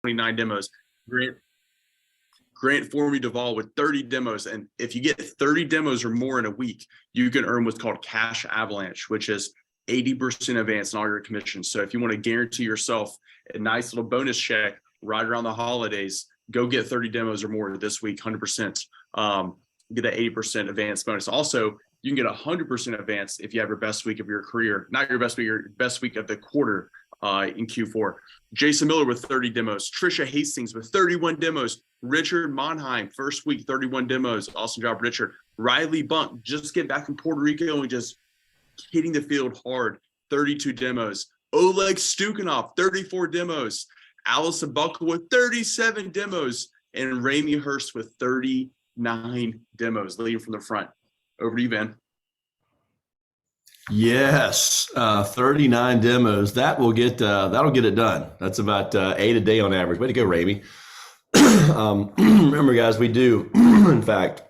29 demos. Grant Formby Duvall with 30 demos. And if you get 30 demos or more in a week, you can earn what's called cash avalanche, which is 80% advance on all your commissions. So if you want to guarantee yourself a nice little bonus check right around the holidays, go get 30 demos or more this week, 100%. Get an 80% advance bonus. Also, you can get 100% advance if you have your best week of your career, not your best week of the quarter in Q4. Jason Miller with 30 demos, Trisha Hastings with 31 demos, Richard Monheim, first week, 31 demos. Awesome job, Richard. Riley Bunk, just get back from Puerto Rico and just hitting the field hard, 32 demos. Oleg Stukhanov, 34 demos. Allison Buckle with 37 demos. And Ramey Hurst with 39 demos, leading from the front. Over to you, Van. Yes, 39 demos. That'll get it done. That's about 8 a day on average. Way to go, Ramey. Remember, guys, we do, in fact,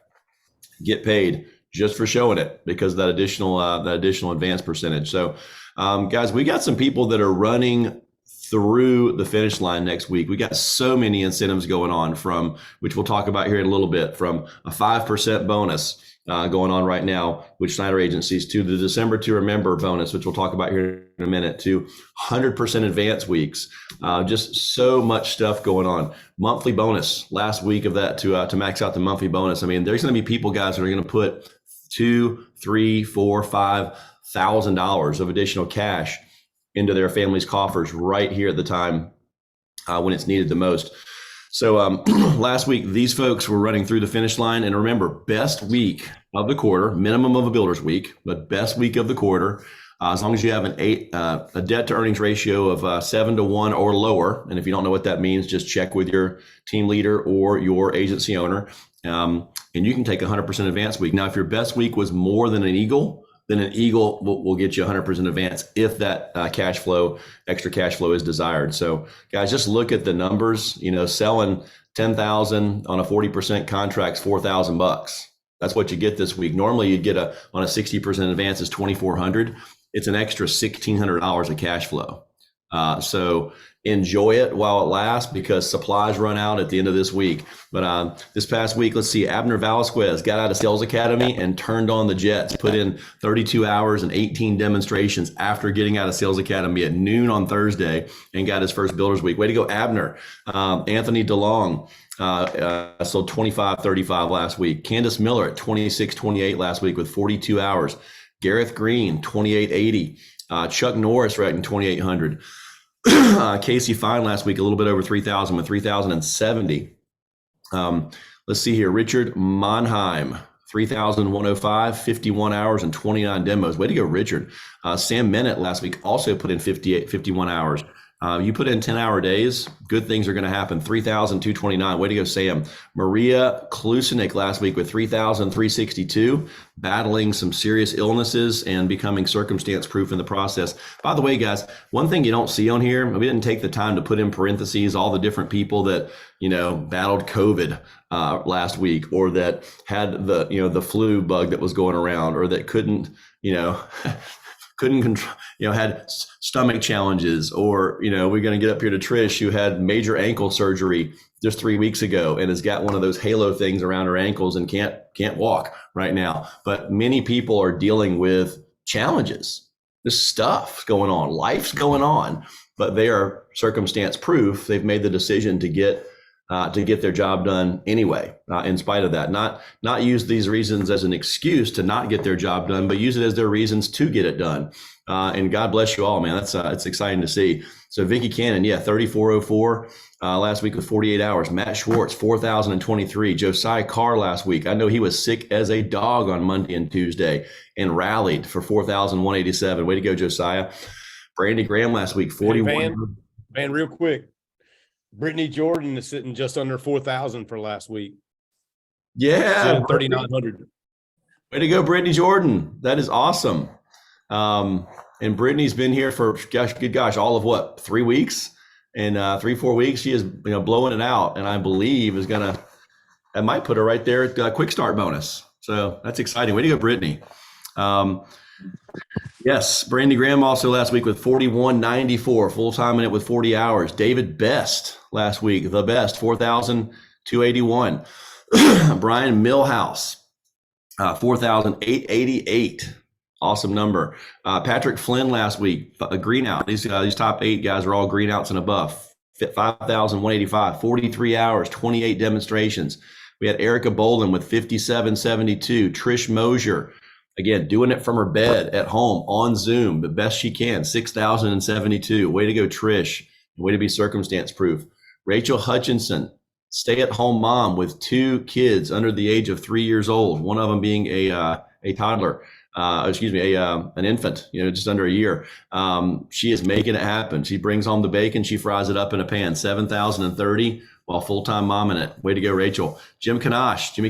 get paid just for showing it because of that additional advance percentage. So, guys, we got some people that are running through the finish line next week. We got so many incentives going on, from which we'll talk about here in a little bit, from a 5% bonus going on right now with Schneider Agencies, to the December to Remember bonus, which we'll talk about here in a minute, to 100% advance weeks. Just so much stuff going on. Monthly bonus last week of that to max out the monthly bonus. I mean, there's going to be people, guys, that are going to put $2,000, $3,000, $4,000, $5,000 of additional cash into their family's coffers right here at the time when it's needed the most. So last week, these folks were running through the finish line. And remember, best week of the quarter, minimum of a builder's week, but best week of the quarter, as long as you have a debt to earnings ratio of 7-to-1 or lower. And if you don't know what that means, just check with your team leader or your agency owner. And you can take 100% advance week. Now, if your best week was more than an Eagle, then an Eagle will get you 100% advance if that extra cash flow is desired. So guys, just look at the numbers. Selling 10,000 on a 40% contract's $4,000. That's what you get this week. Normally you'd get on a 60% advance is 2,400. It's an extra $1,600 of cash flow. So enjoy it while it lasts, because supplies run out at the end of this week. But this past week, let's see, Abner Velasquez got out of Sales Academy and turned on the jets, put in 32 hours and 18 demonstrations after getting out of Sales Academy at noon on Thursday, and got his first Builders Week. Way to go, Abner. Anthony DeLong sold 25.35 last week. Candace Miller at 26.28 last week with 42 hours. Gareth Green, 28.80. Chuck Norris writing 2,800. Casey Fine last week, a little bit over 3,000 with 3,070. Let's see here. Richard Monheim, 3,105, 51 hours and 29 demos. Way to go, Richard. Sam Minute last week also put in 51 hours. You put in 10-hour days, good things are going to happen. 3,229. Way to go, Sam. Maria Klusenik last week with 3,362, battling some serious illnesses and becoming circumstance proof in the process. By the way, guys, one thing you don't see on here, we didn't take the time to put in parentheses all the different people that, battled COVID last week, or that had the flu bug that was going around, or that couldn't control, had stomach challenges, or, we're going to get up here to Trish, who had major ankle surgery just 3 weeks ago and has got one of those halo things around her ankles and can't walk right now. But many people are dealing with challenges. This stuff's going on, life's going on, but they are circumstance proof. They've made the decision to get their job done anyway, in spite of that. Not use these reasons as an excuse to not get their job done, but use it as their reasons to get it done. And God bless you all, man. It's exciting to see. So Vicky Cannon, 3,404 last week with 48 hours. Matt Schwartz, 4,023. Josiah Carr last week, I know he was sick as a dog on Monday and Tuesday and rallied for 4,187. Way to go, Josiah. Brandy Graham last week, 41. Hey, Van, real quick. Brittany Jordan is sitting just under 4,000 for last week. Yeah. 3,900. Way to go, Brittany Jordan. That is awesome. And Brittany's been here for, all of 3 weeks? And 3-4 weeks, she is blowing it out. And I believe might put her right there at quick start bonus. So that's exciting. Way to go, Brittany. Yes, Brandy Graham also last week with 41.94, full-time in it with 40 hours. David Best last week, the best, 4,281. Brian Millhouse, 4,888. Awesome number. Patrick Flynn last week, a green out. These top 8 guys are all green outs and above. 5,185, 43 hours, 28 demonstrations. We had Erica Bolin with 57.72. Trish Mosier, again, doing it from her bed at home on Zoom, the best she can, 6,072. Way to go, Trish. Way to be circumstance proof. Rachel Hutchinson, stay-at-home mom with 2 kids under the age of 3 years old, one of them being a toddler. An infant, just under a year. She is making it happen. She brings home the bacon. She fries it up in a pan, 7,030 while full-time mom in it. Way to go, Rachel. Jimmy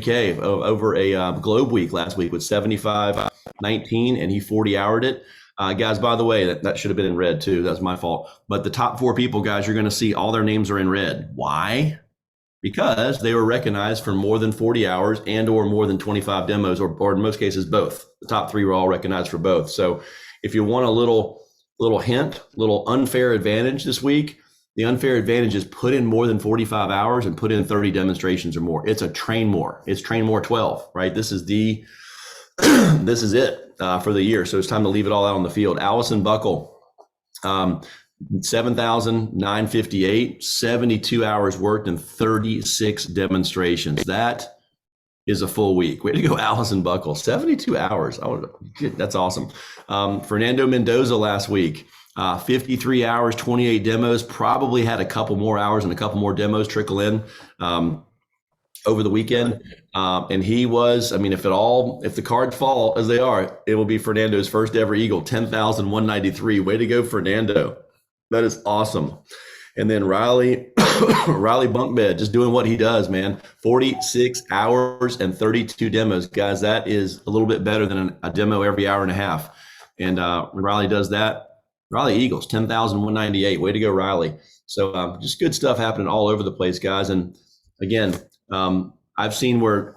K, over a Globe Week last week with 75.19, and he 40-houred it. Guys, by the way, that should have been in red too. That's my fault. But the top 4 people, guys, you're going to see all their names are in red. Why? Because they were recognized for more than 40 hours and or more than 25 demos, or in most cases, both. The top 3 were all recognized for both. So if you want a little hint, little unfair advantage this week, the unfair advantage is put in more than 45 hours and put in 30 demonstrations or more. It's a train more. It's train more 12, right? This is it for the year. So it's time to leave it all out on the field. Allison Buckle, 7,958, 72 hours worked and 36 demonstrations. That is a full week. Way to go, Allison Buckle. 72 hours. That's awesome. Fernando Mendoza last week, 53 hours, 28 demos. Probably had a couple more hours and a couple more demos trickle in over the weekend. And he was, if the cards fall as they are, it will be Fernando's first ever Eagle, 10,193. Way to go, Fernando. That is awesome. And then Riley Bunkbed, just doing what he does, man. 46 hours and 32 demos. Guys, that is a little bit better than a demo every hour and a half. And when Riley does that, Riley Eagles, 10,198. Way to go, Riley. So just good stuff happening all over the place, guys. And again, I've seen where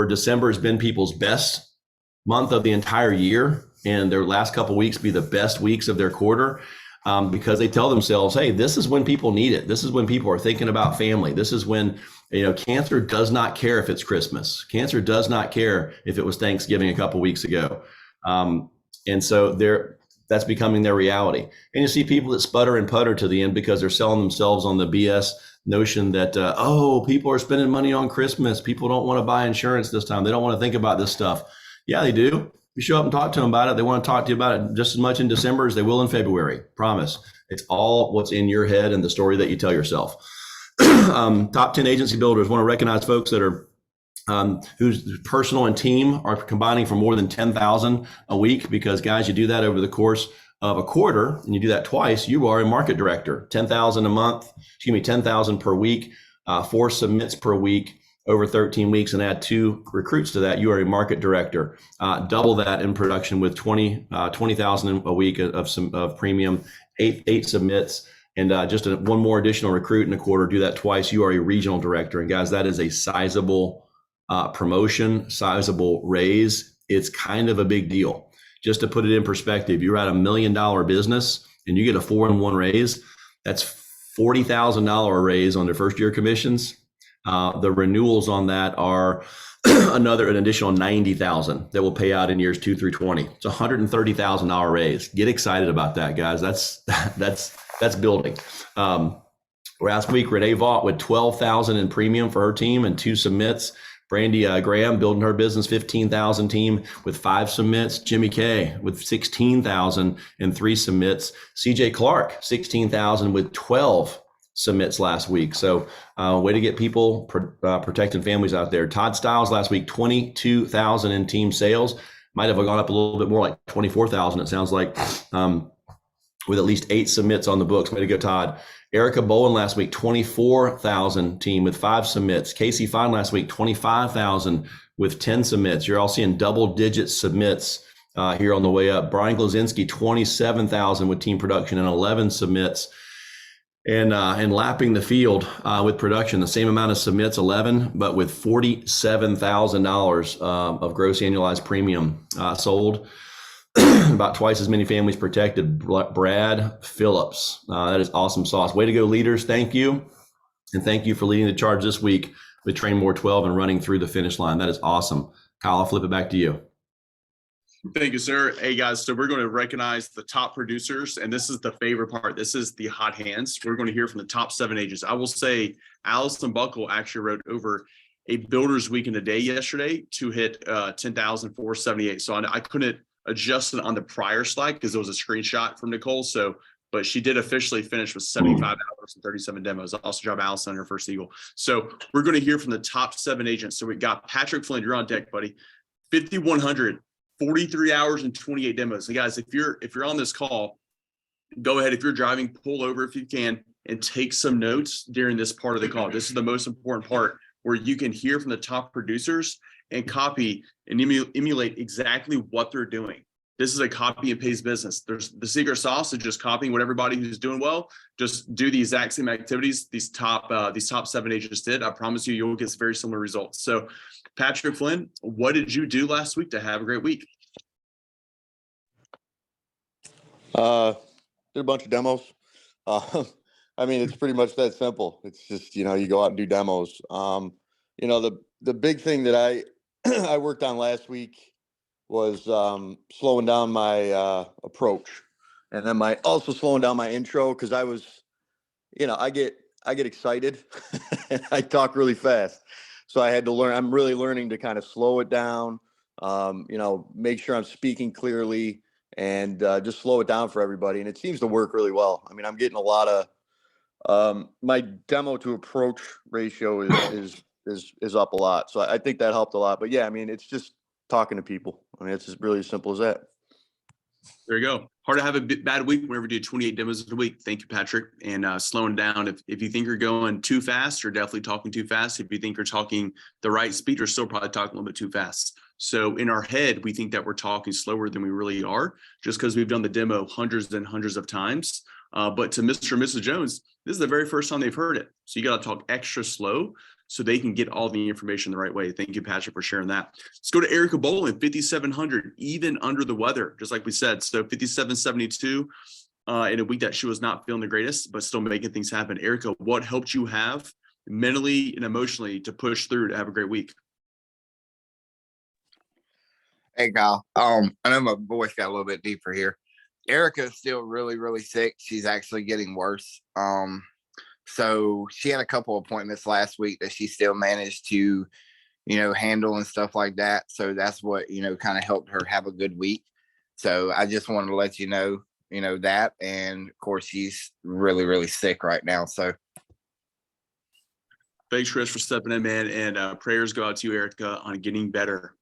December has been people's best month of the entire year, and their last couple of weeks be the best weeks of their quarter. Because they tell themselves, hey, this is when people need it. This is when people are thinking about family. This is when, cancer does not care if it's Christmas. Cancer does not care if it was Thanksgiving a couple weeks ago. And so that's becoming their reality. And you see people that sputter and putter to the end because they're selling themselves on the BS notion that, people are spending money on Christmas. People don't want to buy insurance this time. They don't want to think about this stuff. Yeah, they do. You show up and talk to them about it. They want to talk to you about it just as much in December as they will in February. Promise. It's all what's in your head and the story that you tell yourself. Top 10 agency builders want to recognize folks that are whose personal and team are combining for more than 10,000 a week, because guys, you do that over the course of a quarter and you do that twice, you are a market director. 10,000 a month, 10,000 per week, 4 submits per week over 13 weeks, and add 2 recruits to that, you are a market director. Double that in production with 20,000 a week of premium, 8 submits, and just one more additional recruit in a quarter. Do that twice, you are a regional director. And guys, that is a sizable promotion, sizable raise. It's kind of a big deal. Just to put it in perspective, you're at $1 million business and you get a 4-in-1 raise. That's $40,000 raise on their first year commissions. The renewals on that are an additional $90,000 that will pay out in years 2 through 20. It's a $130,000 raise. Get excited about that, guys. That's building. Last week, Renee Vaught with $12,000 in premium for her team and 2 submits. Brandy Graham building her business, $15,000 team with 5 submits. Jimmy K with $16,000 and 3 submits. CJ Clark, $16,000 with 12 submits last week. So way to get people protecting families out there. Todd Stiles last week, $22,000 in team sales. Might have gone up a little bit more, like $24,000 it sounds like, with at least 8 submits on the books. Way to go, Todd. Erica Bowen last week, $24,000 team with 5 submits. Casey Fine last week, $25,000 with 10 submits. You're all seeing double-digit submits here on the way up. Brian Glazinski, $27,000 with team production and 11 submits. And lapping the field with production, the same amount of submits, 11, but with $47,000 of gross annualized premium sold. about twice as many families protected. Brad Phillips. That is awesome sauce. Way to go, leaders. Thank you. And thank you for leading the charge this week with Train More 12 and running through the finish line. That is awesome. Kyle, I'll flip it back to you. Thank you, sir. Hey, guys, so we're going to recognize the top producers, and this is the favorite part. This is the hot hands. We're going to hear from the top 7 agents. I will say Allison Buckle actually wrote over a builder's week in a day yesterday to hit 10,478. So I couldn't adjust it on the prior slide because it was a screenshot from Nicole. So, but she did officially finish with 75 hours and 37 demos. Also job Allison on her first Eagle. So we're going to hear from the top 7 agents. So we got Patrick Flynn. You're on deck, buddy. 5,100. 43 hours and 28 demos. So guys, if you're on this call, go ahead. If you're driving, pull over if you can and take some notes during this part of the call. This is the most important part where you can hear from the top producers and copy and emulate exactly what they're doing. This is a copy and paste business. There's the secret sauce is just copying what everybody who's doing well, just do the exact same activities these top 7 agents did. I promise you'll get very similar results. So Patrick Flynn, what did you do last week to have a great week? Did a bunch of demos. I mean, it's pretty much that simple. It's just, you go out and do demos. The big thing that I worked on last week was slowing down my approach, and then also slowing down my intro, because I was, I get excited and I talk really fast. So I had to learn. I'm really learning to kind of slow it down. Make sure I'm speaking clearly and just slow it down for everybody. And it seems to work really well. I mean, I'm getting a lot of my demo to approach ratio is up a lot. So I think that helped a lot. But yeah, I mean, it's just talking to people. I mean, it's just really as simple as that. There you go. Hard to have a bad week whenever you do 28 demos a week. Thank you, Patrick. And slowing down. If you think you're going too fast, you're definitely talking too fast. If you think you're talking the right speed, you're still probably talking a little bit too fast. So in our head, we think that we're talking slower than we really are, just because we've done the demo hundreds and hundreds of times. But to Mr. and Mrs. Jones, this is the very first time they've heard it. So you got to talk extra slow so they can get all the information the right way. Thank you, Patrick, for sharing that. Let's go to Erica Bolin, 5,700, even under the weather, just like we said. So 5,772 in a week that she was not feeling the greatest, but still making things happen. Erica, what helped you have mentally and emotionally to push through to have a great week? Hey, Kyle. I know my voice got a little bit deeper here. Erica is still really, really sick. She's actually getting worse. So she had a couple appointments last week that she still managed to, handle and stuff like that. So that's what, kind of helped her have a good week. So I just wanted to let you know that. And of course, she's really, really sick right now. So thanks, Chris, for stepping in, man. And prayers go out to you, Erica, on getting better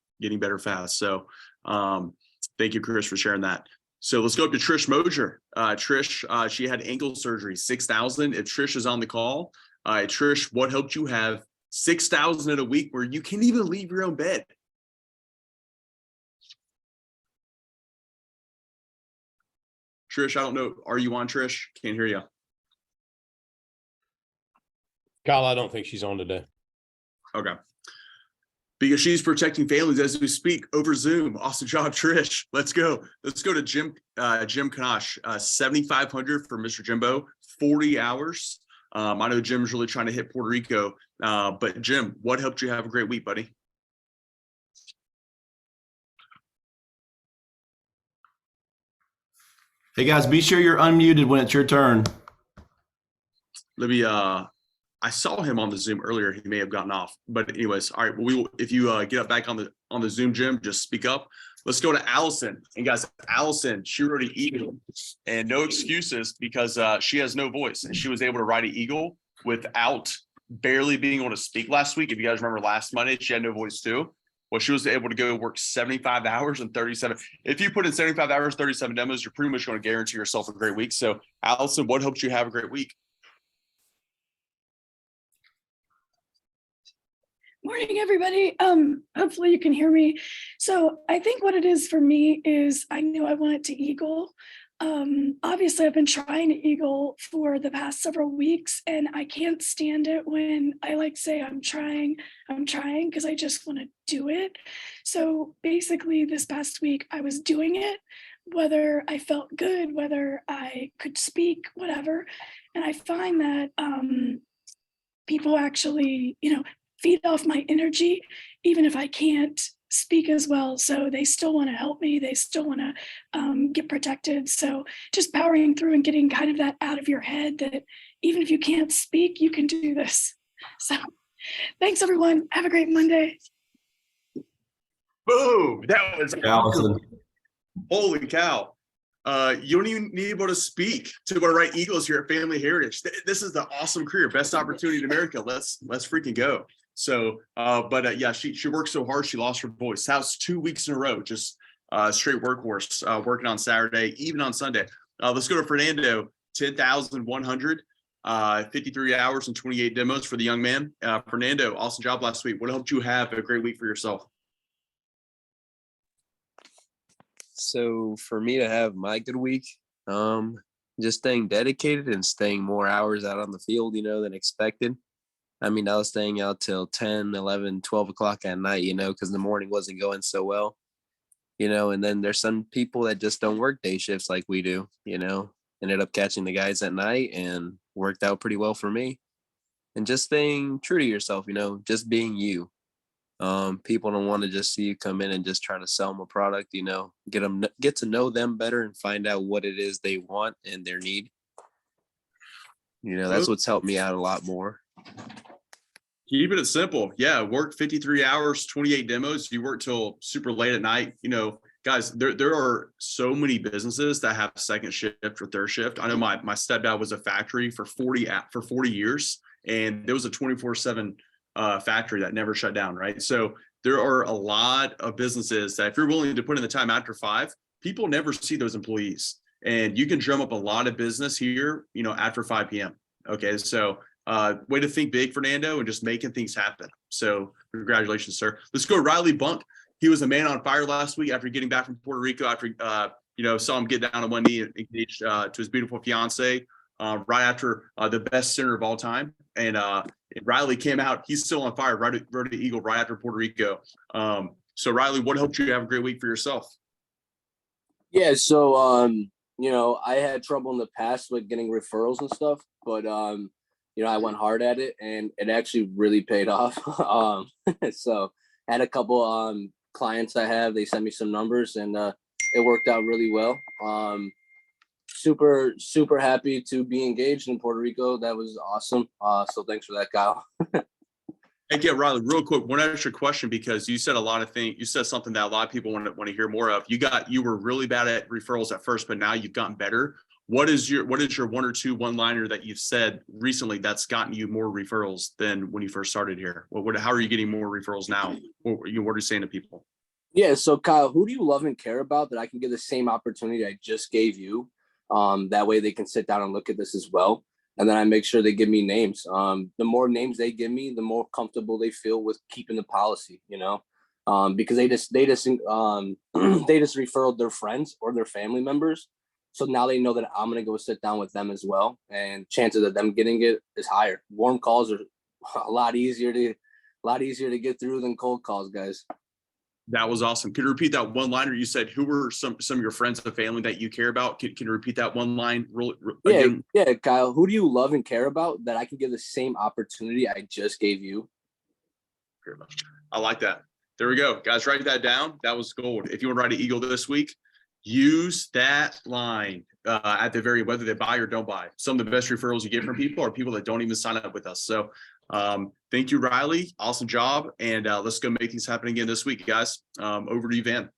fast. So thank you, Chris, for sharing that. So let's go up to Trish Mosier. Trish, she had ankle surgery, 6,000. If Trish is on the call, Trish, what helped you have 6,000 in a week where you can't even leave your own bed? Trish, I don't know. Are you on, Trish? Can't hear you. Kyle, I don't think she's on today. Okay. Because she's protecting families as we speak over Zoom. Awesome job, Trish. Let's go. Let's go to Jim Kanash, 7,500 for Mr. Jimbo, 40 hours. I know Jim's really trying to hit Puerto Rico, but Jim, what helped you have a great week, buddy? Hey guys, be sure you're unmuted when it's your turn. Let me, I saw him on the Zoom earlier. He may have gotten off, but anyways, all right. Well, if you get up back on the Zoom, Jim, just speak up. Let's go to Allison. And guys, Allison, she wrote an eagle, and no excuses because she has no voice, and she was able to write an eagle without barely being able to speak last week. If you guys remember last Monday, she had no voice too. Well, she was able to go work 75 hours and 37. If you put in 75 hours, 37 demos, you're pretty much going to guarantee yourself a great week. So, Allison, what helped you have a great week? Morning, everybody. Hopefully you can hear me. So I think what it is for me is I knew I wanted to eagle. Obviously I've been trying to eagle for the past several weeks, and I can't stand it when I say I'm trying because I just want to do it. So basically this past week I was doing it, whether I felt good, whether I could speak, whatever. And I find that people actually, feed off my energy, even if I can't speak as well. So they still want to help me. They still want to get protected. So just powering through and getting kind of that out of your head that even if you can't speak, you can do this. So thanks, everyone. Have a great Monday. Boom. That was Allison. holy cow. You don't even need to be able to speak to go to write Eagles here at Family Heritage. This is the awesome career, best opportunity in America. Let's freaking go. So, but yeah, she worked so hard, she lost her voice. That was 2 weeks in a row, just straight workhorse, working on Saturday, even on Sunday. Let's go to Fernando, 10,100, 53 hours and 28 demos for the young man. Fernando, awesome job last week. What helped you have a great week for yourself? So for me to have my good week, just staying dedicated and staying more hours out on the field, than expected. I mean, I was staying out till 10, 11, 12 o'clock at night, because the morning wasn't going so well, and then there's some people that just don't work day shifts like we do, ended up catching the guys at night and worked out pretty well for me. And just staying true to yourself, just being you. People don't want to just see you come in and just try to sell them a product, get to know them better and find out what it is they want and their need. That's what's helped me out a lot more. Keeping it simple. Yeah, work 53 hours, 28 demos. You work till super late at night. Guys, there are so many businesses that have second shift or third shift. I know my stepdad was a factory for 40 years, and there was a 24/7 factory that never shut down, right? So there are a lot of businesses that if you're willing to put in the time after 5, people never see those employees. And you can drum up a lot of business here, after 5 p.m. Okay, so way to think big, Fernando, and just making things happen. So congratulations, sir. Let's go Riley Bunk. He was a man on fire last week after getting back from Puerto Rico, after saw him get down on one knee and engaged to his beautiful fiance right after the best center of all time. And Riley came out, he's still on fire, rode an Eagle right after Puerto Rico. So Riley, what helped you have a great week for yourself? Yeah, so I had trouble in the past with getting referrals and stuff, but I went hard at it and it actually really paid off. So I had a couple clients they sent me some numbers and it worked out really well. Super happy to be engaged in Puerto Rico. That was awesome. So thanks for that, Kyle. Hey, yeah, Riley, real quick, one extra question, because you said a lot of things. You said something that a lot of people want to hear more of. You were really bad at referrals at first, but now you've gotten better. What is your one or two one-liner that you've said recently that's gotten you more referrals than when you first started here? How are you getting more referrals now? What are you saying to people? Yeah, so Kyle, who do you love and care about that I can give the same opportunity I just gave you? That way they can sit down and look at this as well. And then I make sure they give me names. The more names they give me, the more comfortable they feel with keeping the policy, because they just referred their friends or their family members. So now they know that I'm going to go sit down with them as well. And chances of them getting it is higher. Warm calls are a lot easier to get through than cold calls, guys. That was awesome. Could you repeat that one liner? You said, who were some of your friends and family that you care about? Can you repeat that one line again? Yeah, Kyle, who do you love and care about that I can give the same opportunity I just gave you? Very much. I like that. There we go. Guys, write that down. That was gold. If you want to write an Eagle this week, use that line at the very, whether they buy or don't buy. Some of the best referrals you get from people are people that don't even sign up with us. So thank you, Riley. Awesome job. And let's go make things happen again this week, guys. Over to you, Van.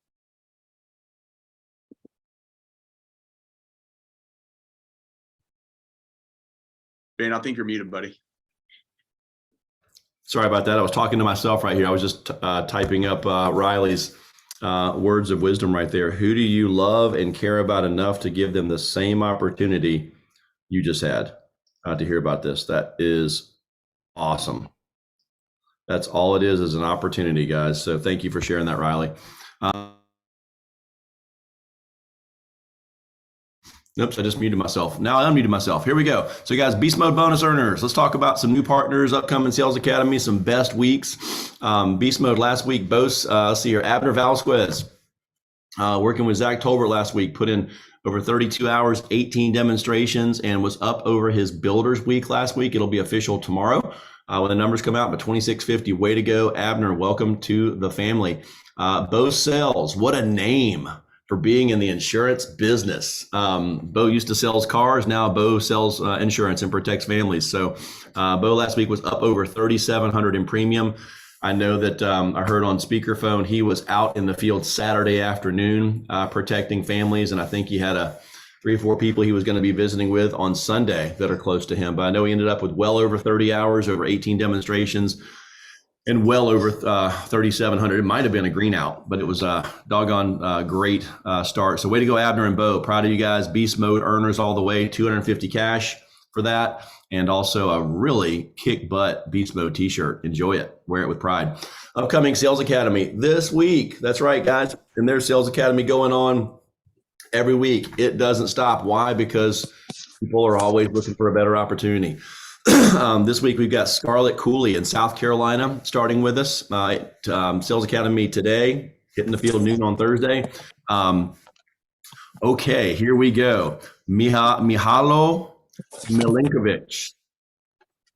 Van, I think you're muted, buddy. Sorry about that. I was talking to myself right here. I was just typing up Riley's words of wisdom right there. Who do you love and care about enough to give them the same opportunity you just had to hear about this? That is awesome. That's all it is an opportunity, guys. So thank you for sharing that, Riley. Oops, I just muted myself. Now I unmuted myself. Here we go. So guys, Beast Mode bonus earners. Let's talk about some new partners, upcoming Sales Academy, some best weeks. Beast Mode last week boasts, let's see here, Abner Vasquez. Working with Zach Tolbert last week, put in over 32 hours, 18 demonstrations, and was up over his Builders Week last week. It'll be official tomorrow when the numbers come out, but 2650, way to go. Abner, welcome to the family. Bo Sells, what a name for being in the insurance business. Bo used to sell cars. Now Bo sells insurance and protects families. So Bo last week was up over 3,700 in premium. I know that I heard on speakerphone he was out in the field Saturday afternoon protecting families, and I think he had 3 or 4 people he was going to be visiting with on Sunday that are close to him. But I know he ended up with well over 30 hours, over 18 demonstrations, and well over 3,700. It might have been a green out, but it was a doggone great start. So way to go, Abner and Bo. Proud of you guys. Beast mode earners all the way, 250 cash for that. And also a really kick butt Beast Mode t-shirt. Enjoy it. Wear it with pride. Upcoming Sales Academy this week. That's right, guys. And there's Sales Academy going on every week. It doesn't stop. Why? Because people are always looking for a better opportunity. This week we've got Scarlett Cooley in South Carolina starting with us at Sales Academy today, hitting the field noon on Thursday. Okay, here we go. Mihalo Milinkovic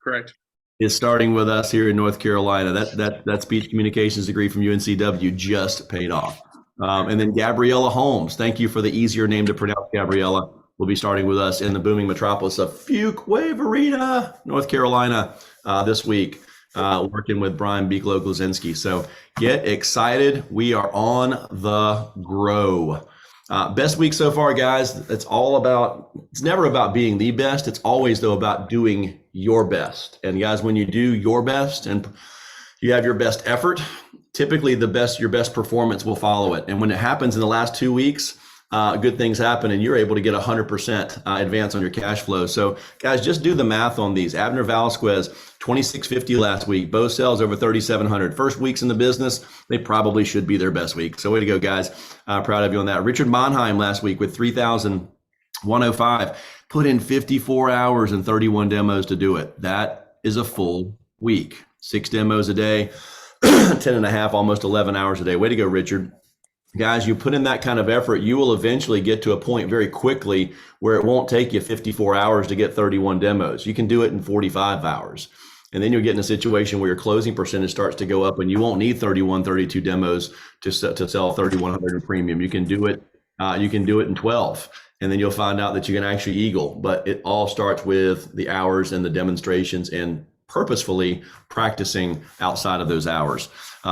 Correct. is starting with us here in North Carolina. That speech communications degree from UNCW just paid off. And then Gabriella Holmes. Thank you for the easier name to pronounce, Gabriella. Will be starting with us in the booming metropolis of Fuquay-Varina, North Carolina, this week, working with Brian Beeklo-Glazinski. So get excited. We are on the grow. Best week so far, guys. It's never about being the best. It's always, though, about doing your best. And guys, when you do your best and you have your best effort, typically your best performance will follow it. And when it happens in the last 2 weeks, good things happen and you're able to get 100% advance on your cash flow. So guys, just do the math on these. Abner Vasquez, 2650 last week. Bo Sells over 3,700. First weeks in the business, they probably should be their best week. So way to go, guys. Proud of you on that. Richard Monheim last week with 3,105. Put in 54 hours and 31 demos to do it. That is a full week. 6 demos a day, 10 and a half, almost 11 hours a day. Way to go, Richard. Guys, you put in that kind of effort, you will eventually get to a point very quickly where it won't take you 54 hours to get 31 demos. You can do it in 45 hours. And then you'll get in a situation where your closing percentage starts to go up and you won't need 31, 32 demos to sell 3,100 in premium. You can do it in 12. And then you'll find out that you can actually eagle. But it all starts with the hours and the demonstrations and purposefully practicing outside of those hours.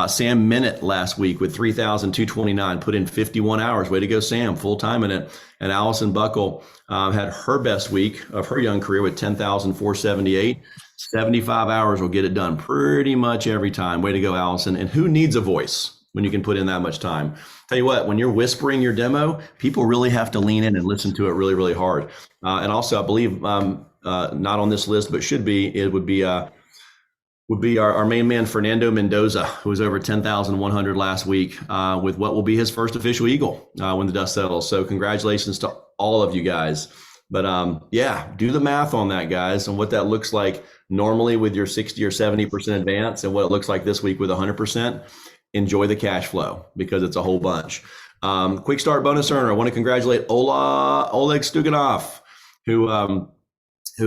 Sam Minute last week with 3,229, put in 51 hours. Way to go, Sam, full time in it. And Allison Buckle had her best week of her young career with 10,478. 75 hours will get it done pretty much every time. Way to go, Allison. And who needs a voice when you can put in that much time? Tell you what, when you're whispering your demo, people really have to lean in and listen to it really, really hard. And also, I believe not on this list, but should be, it would be our main man, Fernando Mendoza, who was over 10,100 last week with what will be his first official eagle when the dust settles. So congratulations to all of you guys. But yeah, do the math on that, guys, and what that looks like normally with your 60 or 70% advance and what it looks like this week with 100%. Enjoy the cash flow because it's a whole bunch. Quick start bonus earner. I want to congratulate Oleg Stuganov, who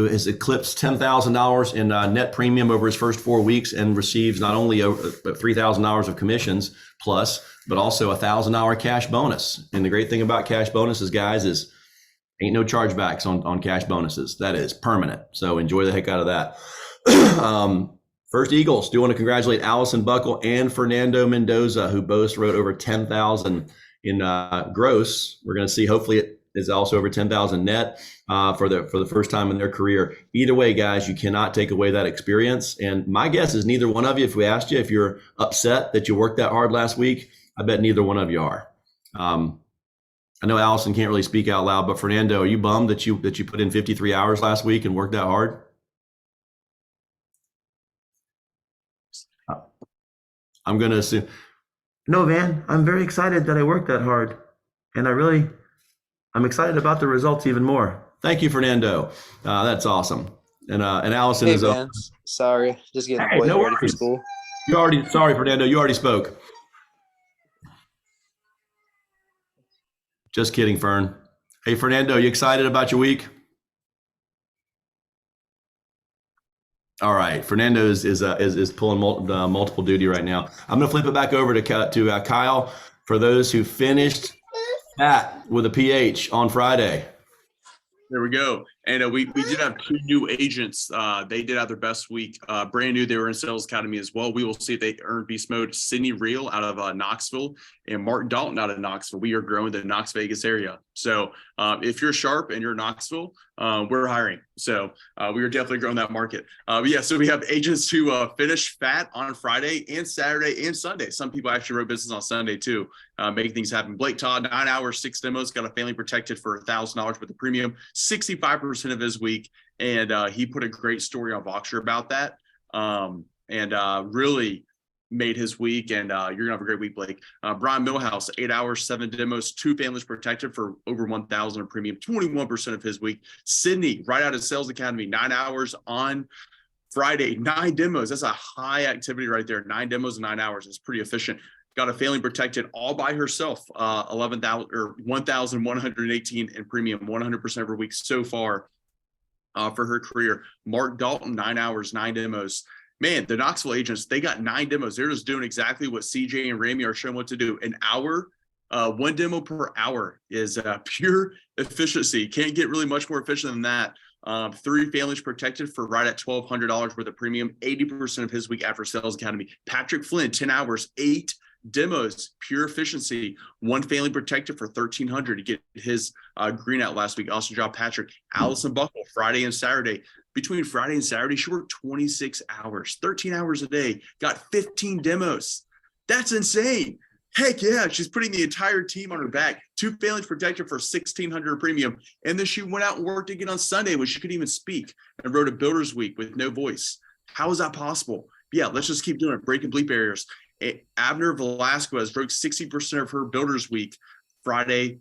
has eclipsed $10,000 in net premium over his first 4 weeks and receives not only $3,000 of commissions plus, but also $1,000 cash bonus. And the great thing about cash bonuses, guys, is ain't no chargebacks on cash bonuses. That is permanent. So enjoy the heck out of that. First Eagles, do want to congratulate Allison Buckle and Fernando Mendoza, who both wrote over 10,000 in gross. We're going to see, hopefully it is also over 10,000 net for the first time in their career. Either way, guys, you cannot take away that experience. And my guess is neither one of you, if we asked you if you're upset that you worked that hard last week, I bet neither one of you are. I know Allison can't really speak out loud, but Fernando, are you bummed that you put in 53 hours last week and worked that hard? I'm going to assume. No, Van, I'm very excited that I worked that hard. And I'm excited about the results even more. Thank you, Fernando. That's awesome. And Allison Hey, is man. Sorry. Just getting the boys no ready for worries. school. Sorry, Fernando, you already spoke. Just kidding, Fern. Hey, Fernando, you excited about your week? All right, Fernando is pulling multiple duty right now. I'm going to flip it back over to Kyle for those who finished that with a PH on Friday. There we go. And we did have 2 new agents. They did have their best week. Brand new. They were in Sales Academy as well. We will see if they earn beast mode. Sydney Reel out of Knoxville and Martin Dalton out of Knoxville. We are growing the Knox Vegas area. So if you're sharp and you're Knoxville, we're hiring. So we are definitely growing that market. But yeah, so we have agents who finish fat on Friday and Saturday and Sunday. Some people actually wrote business on Sunday too, making things happen. Blake Todd, 9 hours, 6 demos, got a family protected for $1,000 with the premium, 65% of his week. And he put a great story on Voxer about that, and really made his week. And you're gonna have a great week, Blake. Brian Millhouse, 8 hours, 7 demos, 2 families protected for over 1,000 in premium, 21% of his week. Sydney, right out of Sales Academy, 9 hours on Friday, 9 demos. That's a high activity right there. 9 demos in 9 hours. It's pretty efficient. Got a family protected all by herself, 11,000 or 1,118 in premium, 100% of her week so far for her career. Mark Dalton, 9 hours, 9 demos. Man, the Knoxville agents, they got 9 demos. They're just doing exactly what CJ and Ramy are showing what to do. An hour, 1 demo per hour is pure efficiency. Can't get really much more efficient than that. 3 families protected for right at $1,200 worth of premium, 80% of his week after Sales Academy. Patrick Flynn, 10 hours, 8 demos, pure efficiency. 1 family protected for $1,300 to get his green out last week. Awesome job, Patrick. Allison Buckle, Friday and Saturday. Between Friday and Saturday, she worked 26 hours, 13 hours a day, got 15 demos. That's insane. Heck yeah, she's putting the entire team on her back. 2 families protected for $1,600 premium. And then she went out and worked again on Sunday when she couldn't even speak and wrote a builder's week with no voice. How is that possible? Yeah, let's just keep doing it, breaking bleep barriers. Abner Velasquez broke 60% of her builder's week Friday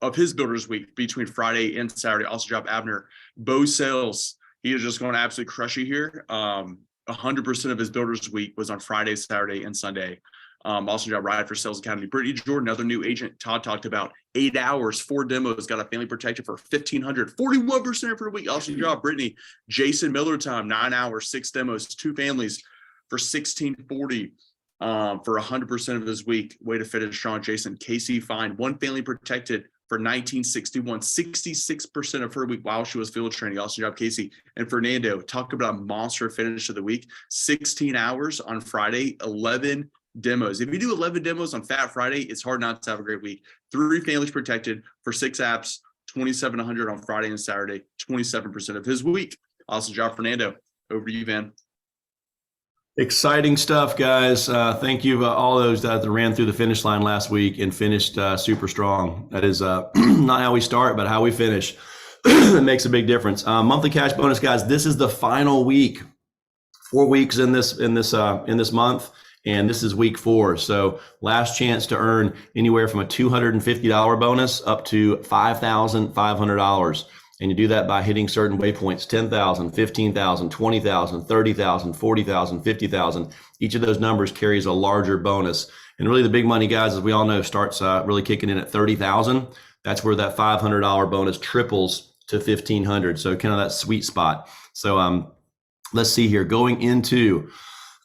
of his builder's week between Friday and Saturday. Also job Abner. Bo Sales, he is just going to absolutely crush you here. 100% of his builder's week was on Friday, Saturday, and Sunday. Also job Ride for Sales Academy. Brittany Jordan, another new agent Todd talked about, 8 hours, 4 demos, got a family protected for $1,500, 41% of her week. Awesome job, Brittany. Jason Miller time, 9 hours, 6 demos, 2 families for $1,640. For 100% of his week. Way to finish strong, Jason. Casey Fine, 1 family protected for $1,961, 66% of her week while she was field training. Awesome job, Casey. And Fernando, talk about a monster finish of the week. 16 hours on Friday, 11 demos. If you do 11 demos on Fat Friday, it's hard not to have a great week. 3 families protected for 6 apps, 2,700 on Friday and Saturday, 27% of his week. Awesome job, Fernando. Over to you, Van. Exciting stuff, guys. Thank you all those that ran through the finish line last week and finished super strong. That is not how we start, but how we finish. It makes a big difference. Monthly cash bonus, guys. This is the final week. 4 weeks in this month, and this is week 4. So last chance to earn anywhere from a $250 bonus up to $5,500. And you do that by hitting certain waypoints, 10,000, 15,000, 20,000, 30,000, 40,000, 50,000. Each of those numbers carries a larger bonus. And really the big money, guys, as we all know, starts really kicking in at 30,000. That's where that $500 bonus triples to 1,500. So kind of that sweet spot. So let's see here. Going into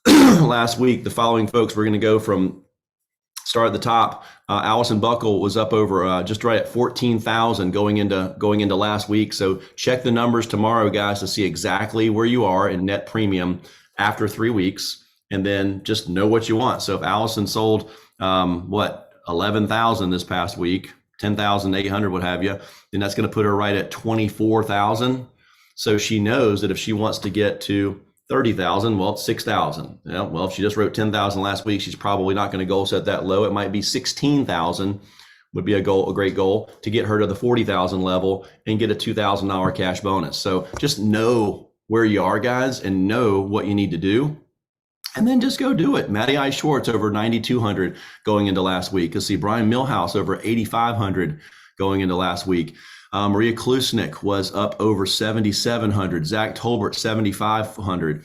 last week, the following folks, we're going to go from start at the top. Allison Buckle was up over just right at 14,000 going into last week. So check the numbers tomorrow, guys, to see exactly where you are in net premium after 3 weeks, and then just know what you want. So if Allison sold 11,000 this past week, 10,800, what have you, then that's going to put her right at 24,000. So she knows that if she wants to get to 30,000, well, it's 6,000. Yeah, well, if she just wrote 10,000 last week, she's probably not going to goal set that low. It might be 16,000 would be a great goal to get her to the 40,000 level and get a $2,000 cash bonus. So just know where you are, guys, and know what you need to do. And then just go do it. Matty I. Schwartz over 9,200 going into last week. You'll see Brian Millhouse over 8,500 going into last week. Maria Klusnick was up over 7,700. Zach Tolbert, 7,500.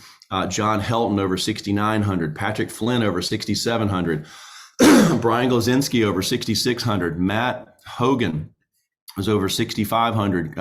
John Helton over 6,900. Patrick Flynn over 6,700. Brian Glozinski over 6,600. Matt Hogan was over 6,500.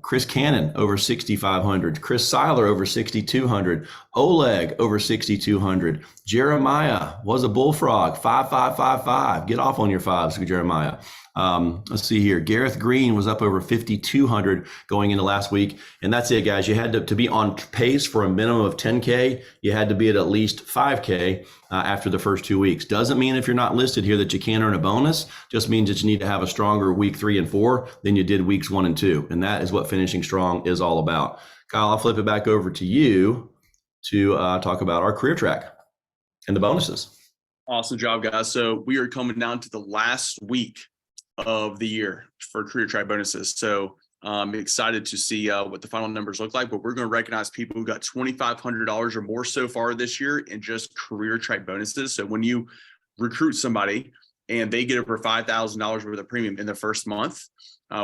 Chris Cannon over 6,500. Chris Seiler over 6,200. Oleg over 6,200. Jeremiah was a bullfrog, 5,555. Get off on your fives, Jeremiah. Let's see here. Gareth Green was up over 5,200 going into last week. And that's it, guys. You had to be on pace for a minimum of 10K. You had to be at least 5K after the first 2 weeks. Doesn't mean if you're not listed here that you can't earn a bonus. Just means that you need to have a stronger week 3 and 4 than you did weeks 1 and 2. And that is what finishing strong is all about. Kyle, I'll flip it back over to you to talk about our career track and the bonuses. Awesome job, guys. So we are coming down to the last week of the year for career track bonuses. So I'm excited to see what the final numbers look like, but we're going to recognize people who got $2,500 or more so far this year in just career track bonuses. So when you recruit somebody and they get over $5,000 worth of premium in the first month,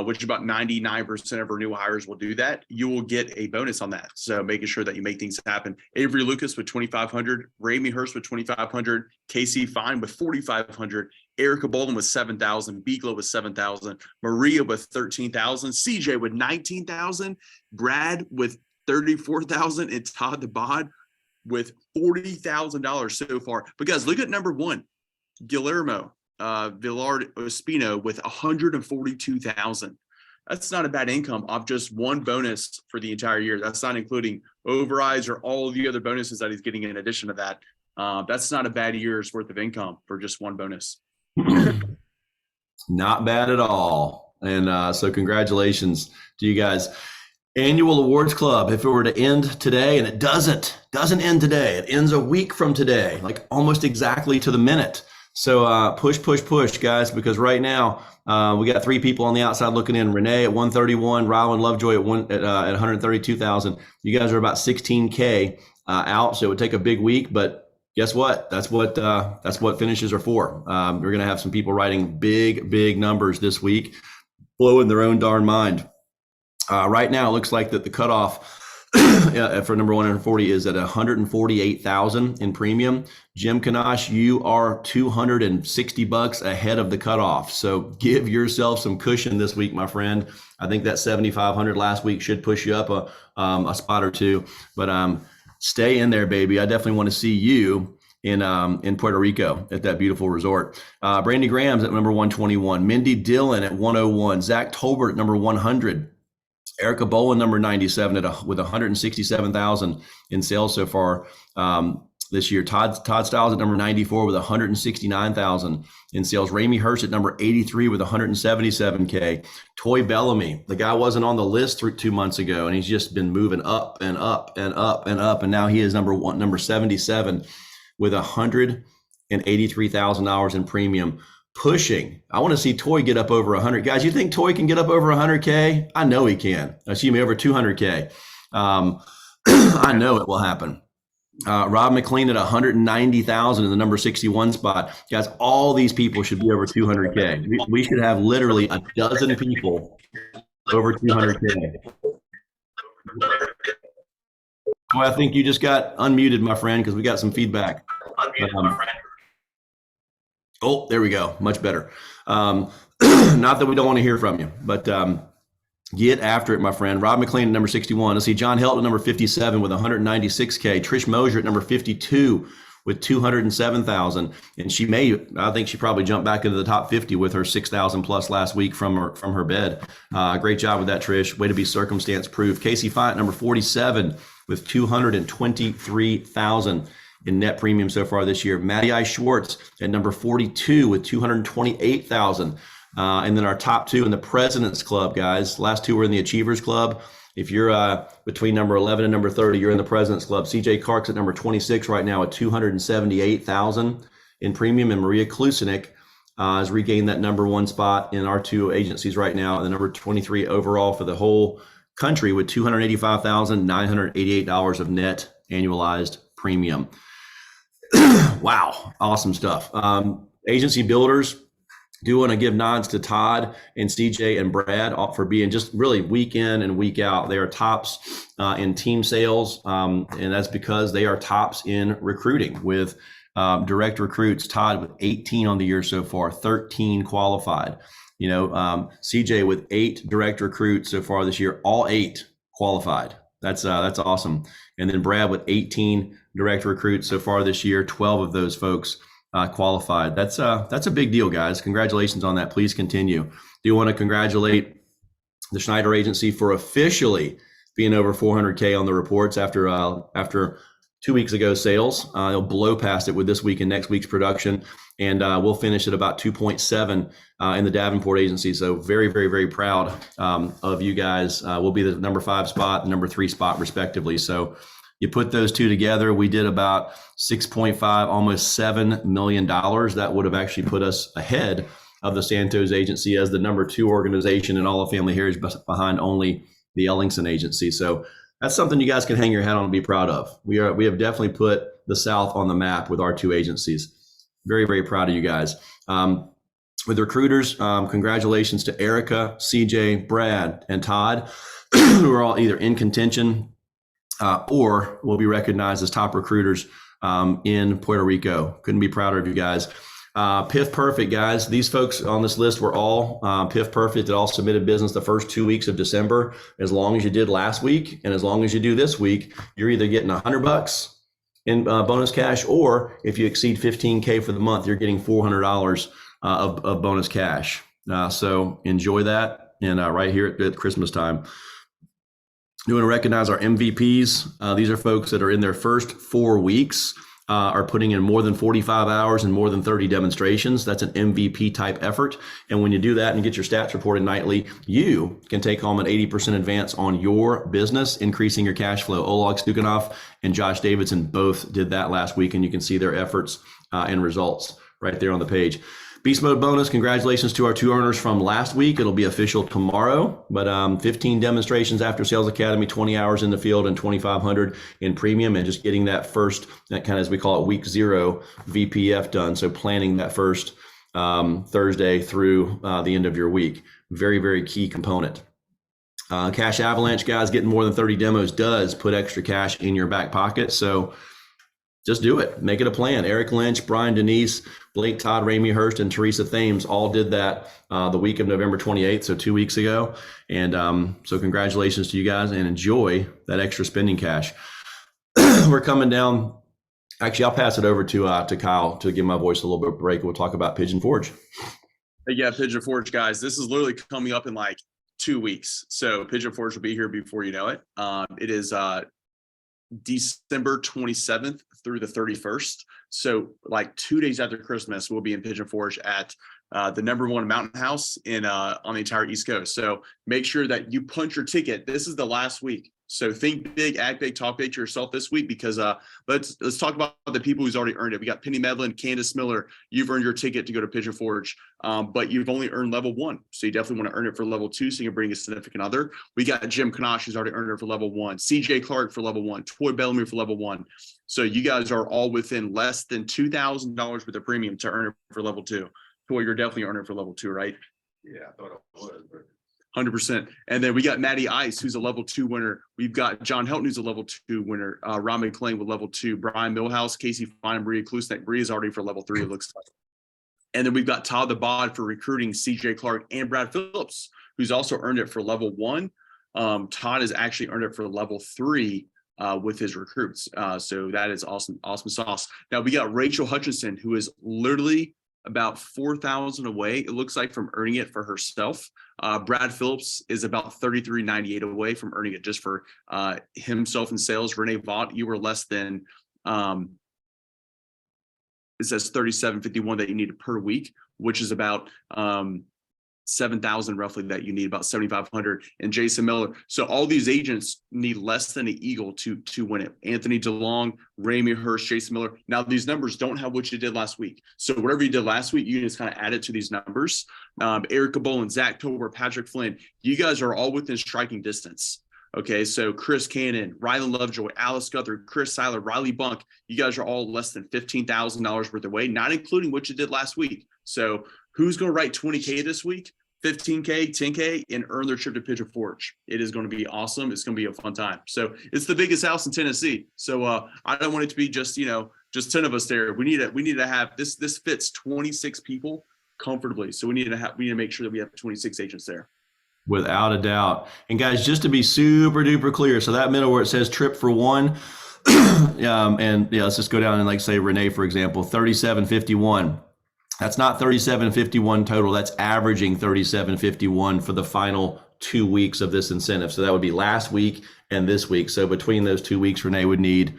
which about 99% of our new hires will do that, you will get a bonus on that. So making sure that you make things happen. Avery Lucas with 2,500, Ramey Hurst with 2,500, Casey Fine with 4,500, Erica Bolden with 7,000, Beagler with 7,000, Maria with 13,000, CJ with 19,000, Brad with 34,000, and Todd the Bod with $40,000 so far. But guys, look at number one, Guillermo Villard Ospino with 142,000. That's not a bad income off just one bonus for the entire year. That's not including overrides or all the other bonuses that he's getting in addition to that. That's not a bad year's worth of income for just one bonus. Not bad at all. And so congratulations to you guys. Annual Awards Club, if it were to end today, and it doesn't end today. It ends a week from today, like almost exactly to the minute. So push, guys, because right now we got 3 people on the outside looking in. Renee at 131, Rylan Lovejoy at 132,000. You guys are about 16K out, so it would take a big week, but guess what? That's what finishes are for. We're going to have some people writing big numbers this week, blowing their own darn mind. Right now, it looks like that the cutoff for number 140 is at 148,000 in premium. Jim Kanash, you are $260 ahead of the cutoff. So give yourself some cushion this week, my friend. I think that 7,500 last week should push you up a spot or two. But stay in there, baby. I definitely want to see you in Puerto Rico at that beautiful resort. Brandy Graham's at number 121. Mindy Dillon at 101. Zach Tolbert at number 100. Erica Bowen, number 97, with 167,000 in sales so far this year. Todd Stiles at number 94 with 169,000 in sales. Ramey Hurst at number 83 with 177K. Toy Bellamy, the guy wasn't on the list 2 months ago, and he's just been moving up and up and up and up, and now he is number 77 with $183,000 in premium. Pushing. I want to see Toy get up over 100. Guys, you think Toy can get up over 100K? I know he can. Excuse me, over 200K. I know it will happen. Rob McLean at 190,000 in the number 61 spot. Guys, all these people should be over 200K. We should have literally a dozen people over 200K. Oh, I think you just got unmuted, my friend, because we got some feedback. Oh, there we go. Much better. Not that we don't want to hear from you, but get after it, my friend. Rob McLean at number 61. Let's see, John Helt at number 57 with 196K. Trish Mosier at number 52 with 207,000. And I think she probably jumped back into the top 50 with her 6,000 plus last week from her bed. Great job with that, Trish. Way to be circumstance proof. Casey Fine at number 47 with 223,000 in net premium so far this year. Maddie I. Schwartz at number 42 with 228,000. And then our top 2 in the President's Club, guys. Last 2 were in the Achievers Club. If you're between number 11 and number 30, you're in the President's Club. CJ Clark's at number 26 right now at 278,000 in premium. And Maria Klusenik has regained that number 1 spot in our 2 agencies right now. And the number 23 overall for the whole country with $285,988 of net annualized premium. Wow. Awesome stuff. Agency builders. Do want to give nods to Todd and CJ and Brad for being just really week in and week out. They are tops in team sales, and that's because they are tops in recruiting with direct recruits. Todd with 18 on the year so far, 13 qualified. CJ with 8 direct recruits so far this year, all 8 qualified. That's awesome. And then Brad with 18 direct recruits so far this year, 12 of those folks qualified. That's a big deal, guys. Congratulations on that. Please continue. Do want to congratulate the Schneider Agency for officially being over 400K on the reports after 2 weeks ago sales. They'll blow past it with this week and next week's production, and we'll finish at about 2.7 in the Davenport Agency. So very, very, very proud of you guys. We'll be the number 5 spot, the number 3 spot, respectively. So you put those two together, we did about 6.5, almost $7 million. That would have actually put us ahead of the Santos Agency as the number 2 organization in all of family heritage, behind only the Ellingson Agency. So that's something you guys can hang your hat on and be proud of. We have definitely put the South on the map with our 2 agencies. Very, very proud of you guys. With recruiters, congratulations to Erica, CJ, Brad, and Todd, who are all either in contention or will be recognized as top recruiters in Puerto Rico. Couldn't be prouder of you guys. PIF Perfect, guys. These folks on this list were all PIF Perfect that all submitted business the first 2 weeks of December. As long as you did last week and as long as you do this week, you're either getting $100 in bonus cash, or if you exceed 15K for the month, you're getting $400 of bonus cash. So enjoy that. And right here at Christmas time. We want to recognize our MVPs. These are folks that are in their first 4 weeks, are putting in more than 45 hours and more than 30 demonstrations. That's an MVP type effort. And when you do that and get your stats reported nightly, you can take home an 80% advance on your business, increasing your cash flow. Oleg Stukanoff and Josh Davidson both did that last week, and you can see their efforts and results right there on the page. Beast Mode bonus, congratulations to our 2 earners from last week. It'll be official tomorrow, but 15 demonstrations after Sales Academy, 20 hours in the field, and 2,500 in premium, and just getting that first, that kind of, as we call it, week 0 VPF done. So planning that first Thursday through the end of your week. Very, very key component. Cash Avalanche, guys, getting more than 30 demos does put extra cash in your back pocket. So just do it. Make it a plan. Eric Lynch, Brian Denise, Blake Todd, Ramey Hurst, and Teresa Thames all did that the week of November 28th, so 2 weeks ago. And so congratulations to you guys, and enjoy that extra spending cash. We're coming down. Actually, I'll pass it over to Kyle to give my voice a little bit of a break. We'll talk about Pigeon Forge. Yeah, Pigeon Forge, guys. This is literally coming up in like 2 weeks. So Pigeon Forge will be here before you know it. It is December 27th through the 31st. So like 2 days after Christmas, we'll be in Pigeon Forge at the #1 mountain house in on the entire East Coast. So make sure that you punch your ticket. This is the last week. So think big, act big, talk big to yourself this week, because let's talk about the people who's already earned it. We got Penny Medlin, Candace Miller. You've earned your ticket to go to Pigeon Forge, but you've only earned level 1. So you definitely want to earn it for level 2 so you can bring a significant other. We got Jim Kanosh, who's already earned it for level 1, CJ Clark for level 1, Toy Bellamy for level 1. So you guys are all within less than $2,000 worth of premium to earn it for level 2. Toy, you're definitely earning it for level 2, right? Yeah, I thought it was, but 100%. And then we got Maddie Ice, who's a level 2 winner. We've got John Helton, who's a level 2 winner. Ron McClain with level 2. Brian Millhouse, Casey Fine, Maria Klusnek. Maria is already for level 3, it looks like. And then we've got Todd the Bod for recruiting, CJ Clark, and Brad Phillips, who's also earned it for level 1. Todd has actually earned it for level 3 with his recruits. So that is awesome, awesome sauce. Now we got Rachel Hutchinson, who is literally about 4,000 away, it looks like, from earning it for herself. Brad Phillips is about 3,398 away from earning it just for himself in sales. Renee Vaught, you were less than, it says 3,751 that you need per week, which is about 7,000 roughly that you need, about 7,500. And Jason Miller. So all these agents need less than an eagle to win it. Anthony DeLong, Ramey Hurst, Jason Miller. Now these numbers don't have what you did last week. So whatever you did last week, you can just kind of add it to these numbers. Erica Bolin, Zach Tober, Patrick Flynn, you guys are all within striking distance. Okay, so Chris Cannon, Rylan Lovejoy, Alice Guthrie, Chris Seiler, Riley Bunk, you guys are all less than $15,000 worth of weight, not including what you did last week. So who's going to write 20K this week, 15K, 10K, and earn their trip to Pigeon Forge? It is going to be awesome. It's going to be a fun time. So it's the biggest house in Tennessee. So I don't want it to be just, just 10 of us there. We need to have this fits 26 people comfortably. So we need to make sure that we have 26 agents there. Without a doubt. And guys, just to be super duper clear, so that middle where it says trip for one, and let's just go down and like say Renee, for example, 3751. That's not 3751 total. That's averaging 3751 for the final 2 weeks of this incentive. So that would be last week and this week. So between those 2 weeks, Renee would need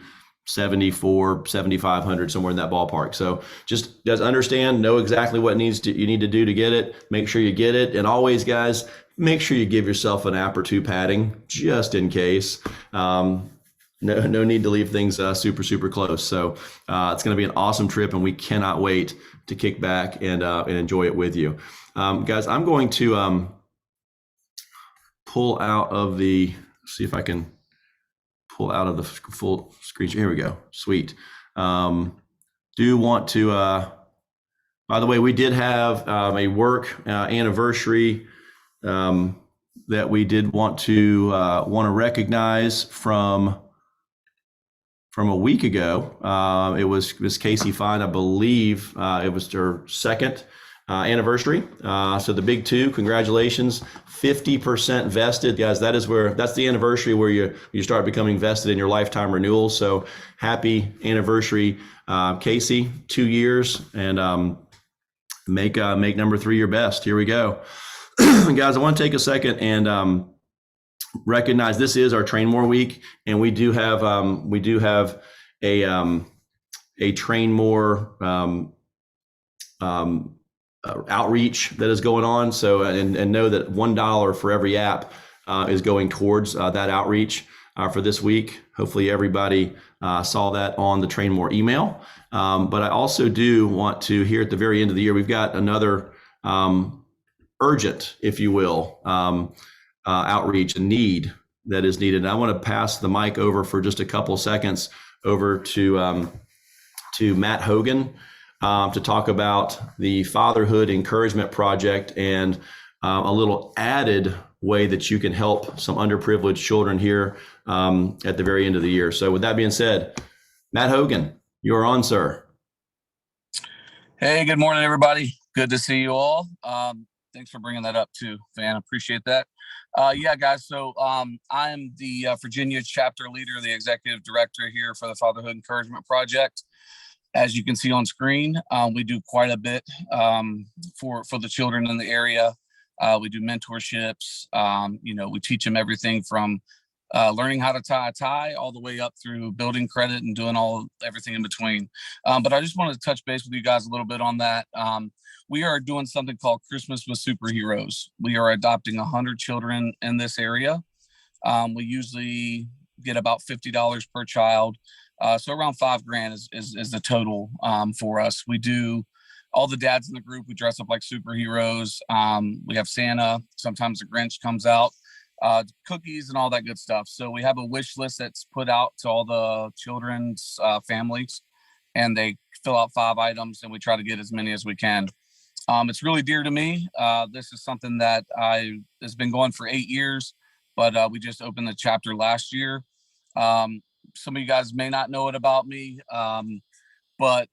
7,500, somewhere in that ballpark. So just understand, know exactly what you need to do to get it. Make sure you get it. And always, guys, make sure you give yourself an app or two padding just in case. No need to leave things super, super close. So it's going to be an awesome trip, and we cannot wait to kick back and enjoy it with you. Guys, I'm going to pull out of see if I can pull out of the full screen. Here we go. Sweet. Do want to, by the way, we did have a work anniversary that we did want to recognize from a week ago. It was Miss Casey Fine, I believe. It was her second anniversary. So the big two, congratulations, 50% vested. Guys, that's the anniversary where you start becoming vested in your lifetime renewal. So happy anniversary, Casey, 2 years, and make number 3 your best. Here we go. Guys, I want to take a second and recognize this is our Train More week, and we do have a Train More outreach that is going on. So and know that $1 for every app is going towards that outreach for this week. Hopefully everybody saw that on the Train More email. But I also do want to, here at the very end of the year, we've got another urgent, if you will, outreach and need that is needed. And I want to pass the mic over for just a couple of seconds over to Matt Hogan to talk about the Fatherhood Encouragement Project and a little added way that you can help some underprivileged children here at the very end of the year. So with that being said, Matt Hogan, you're on, sir. Hey, good morning, everybody. Good to see you all. Thanks for bringing that up too, Van. Appreciate that. Yeah, guys. So I'm the Virginia chapter leader, the executive director here for the Fatherhood Encouragement Project. As you can see on screen, we do quite a bit for the children in the area. We do mentorships. We teach them everything from learning how to tie a tie all the way up through building credit and doing everything in between. But I just wanted to touch base with you guys a little bit on that. We are doing something called Christmas with Superheroes. We are adopting 100 children in this area. We usually get about $50 per child. So around $5,000 is the total for us. We do all the dads in the group. We dress up like superheroes. We have Santa. Sometimes the Grinch comes out, cookies and all that good stuff. So we have a wish list that's put out to all the children's families, and they fill out 5 items, and we try to get as many as we can. It's really dear to me. This is something that has been going for 8 years, but we just opened the chapter last year. Some of you guys may not know it about me, but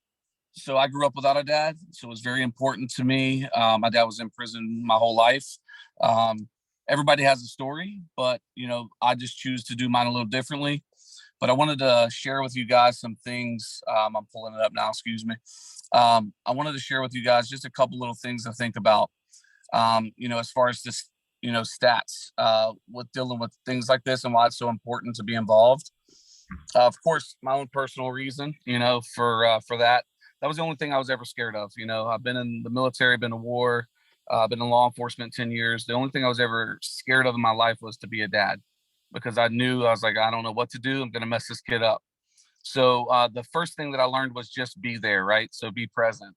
so I grew up without a dad, so it was very important to me. My dad was in prison my whole life. Everybody has a story, but I just choose to do mine a little differently. But I wanted to share with you guys some things. I'm pulling it up now, excuse me. I wanted to share with you guys just a couple little things to think about, as far as this, stats with dealing with things like this and why it's so important to be involved. Of course, my own personal reason, for that. That was the only thing I was ever scared of. I've been in the military, been in war, been in law enforcement 10 years. The only thing I was ever scared of in my life was to be a dad, because I was like, I don't know what to do. I'm going to mess this kid up. So the first thing that I learned was just be there, right? So be present.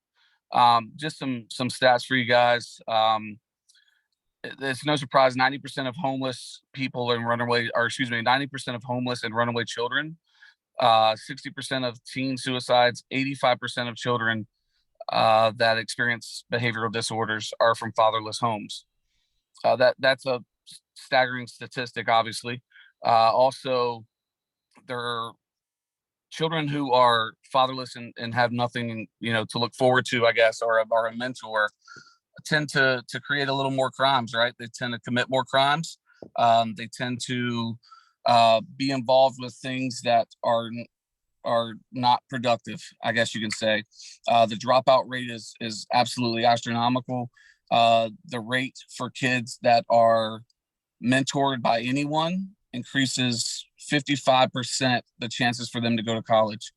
Just some stats for you guys. it's no surprise 90% of homeless people and runaway, or excuse me, 90% of homeless and runaway children, 60% of teen suicides, 85% of children that experience behavioral disorders are from fatherless homes. That's a staggering statistic, obviously. Also, there are children who are fatherless and have nothing, to look forward to, I guess, or a mentor, tend to create a little more crimes, right? They tend to commit more crimes. They tend to be involved with things that are not productive, I guess you can say. The dropout rate is absolutely astronomical. The rate for kids that are mentored by anyone increases 55% the chances for them to go to college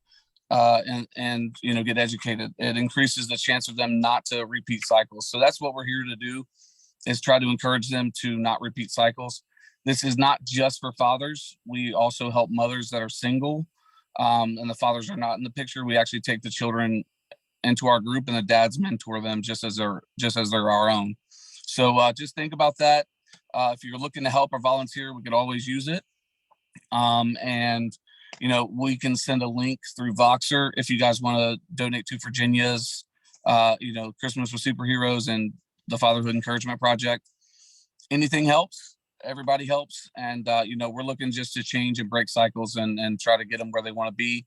and get educated. It increases the chance of them not to repeat cycles. So that's what we're here to do, is try to encourage them to not repeat cycles. This is not just for fathers. We also help mothers that are single, and the fathers are not in the picture. We actually take the children into our group, and the dads mentor them just as they're our own. So just think about that. If you're looking to help or volunteer, we could always use it. And we can send a link through Voxer if you guys want to donate to Virginia's, Christmas with Superheroes and the Fatherhood Encouragement Project. Anything helps. Everybody helps. And, we're looking just to change and break cycles and try to get them where they want to be.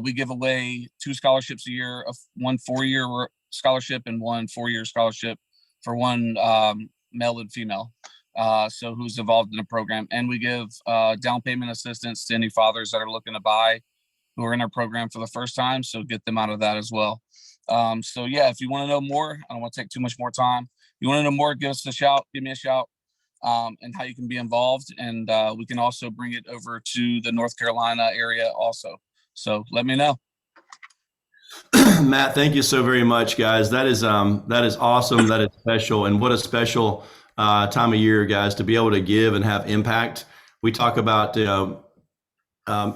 We give away 2 scholarships a year, one 4-year scholarship and one 4-year scholarship for one male and female. So who's involved in the program, and we give down payment assistance to any fathers that are looking to buy who are in our program for the first time. So get them out of that as well. So yeah, if you want to know more, I don't want to take too much more time. You want to know more, give me a shout, and how you can be involved. And we can also bring it over to the North Carolina area also. So let me know. Matt, thank you so very much, guys. That is awesome. That is special. And what a special time of year, guys, to be able to give and have impact. We talk about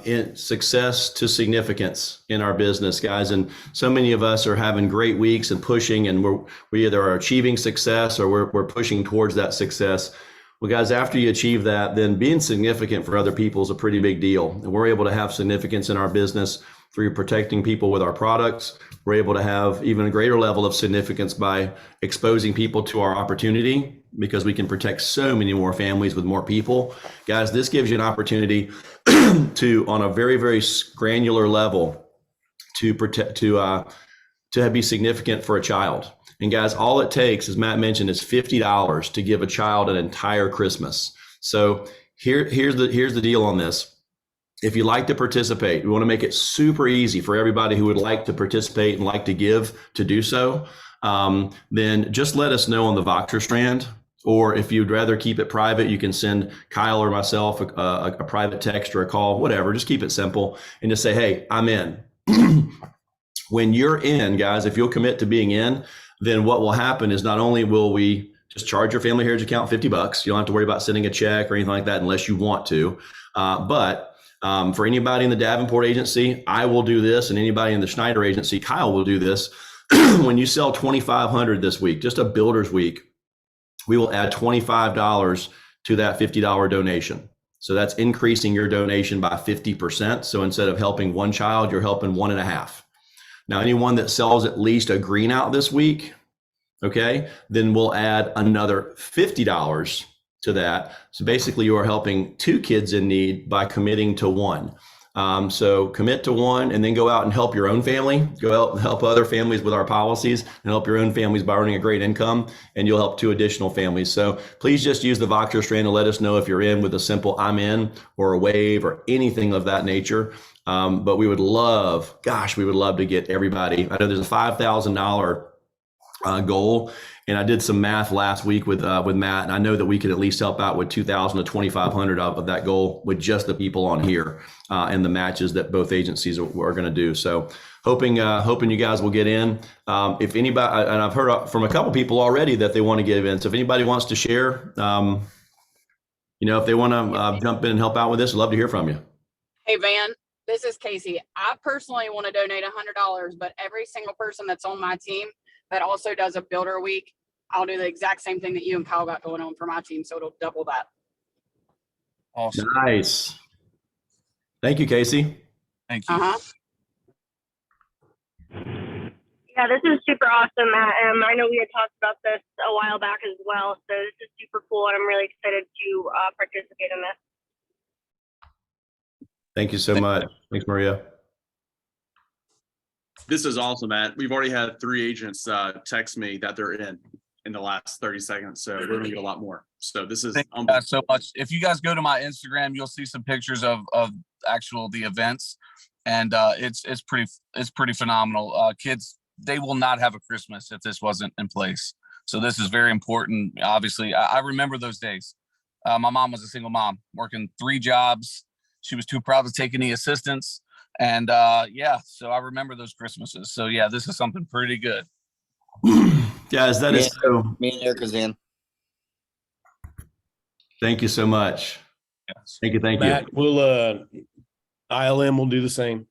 in success to significance in our business, guys, and so many of us are having great weeks and pushing, and we either are achieving success or we're pushing towards that success. Well, guys, after you achieve that, then being significant for other people is a pretty big deal. And we're able to have significance in our business through protecting people with our products. We're able to have even a greater level of significance by exposing people to our opportunity, because we can protect so many more families with more people. Guys, this gives you an opportunity to, on a very, very granular level, to protect, to be significant for a child. And guys, all it takes, as Matt mentioned, is $50 to give a child an entire Christmas. So here's the deal on this. If you'd like to participate, we want to make it super easy for everybody who would like to participate and like to give to do so. Then just let us know on the Voxer strand. Or if you'd rather keep it private, you can send Kyle or myself a private text or a call, whatever. Just keep it simple and just say, hey, I'm in. When you're in, guys, if you'll commit to being in, then what will happen is not only will we just charge your family heritage account $50, you don't have to worry about sending a check or anything like that unless you want to. But for anybody in the Davenport agency, I will do this, and anybody in the Schneider agency, Kyle will do this. When you sell 2,500 this week, just a builder's week, we will add $25 to that $50 donation. So that's increasing your donation by 50%. So instead of helping one child, you're helping 1.5. Now, anyone that sells at least a green out this week, okay, then we'll add another $50 to that. So basically you are helping 2 kids in need by committing to 1. So commit to 1 and then go out and help your own family, go out and help other families with our policies, and help your own families by earning a great income, and you'll help 2 additional families. So please just use the Voxer strand to let us know if you're in with a simple I'm in or a wave or anything of that nature. But we would love to get everybody. I know there's a $5,000 goal. And I did some math last week with Matt, and I know that we could at least help out with 2,000 to 2,500 of that goal with just the people on here and the matches that both agencies are going to do. So hoping you guys will get in. If anybody, and I've heard from a couple people already that they want to get in. So if anybody wants to share, if they want to jump in and help out with this, I'd love to hear from you. Hey, Van, this is Casey. I personally want to donate $100, but every single person that's on my team that also does a builder week I'll do the exact same thing that you and Kyle got going on for my team. So it'll double that. Awesome. Nice. Thank you, Casey. Thank you. Uh-huh. Yeah, this is super awesome, Matt. I know we had talked about this a while back as well, so this is super cool, and I'm really excited to participate in this. Thank you so much. Thanks, Maria. This is awesome, Matt. We've already had 3 agents text me that they're in the last 30 seconds. So we're gonna get a lot more. So this is Thank you guys so much. If you guys go to my Instagram, you'll see some pictures of the events, and it's pretty phenomenal. Kids, they will not have a Christmas if this wasn't in place. So this is very important. Obviously, I remember those days. My mom was a single mom working 3 jobs. She was too proud to take any assistance. And yeah, so I remember those Christmases. So yeah, this is something pretty good. Guys, that is so. Me and Erica's in. Thank you so much. Yes. Thank you. Matt, we'll ILM will do the same.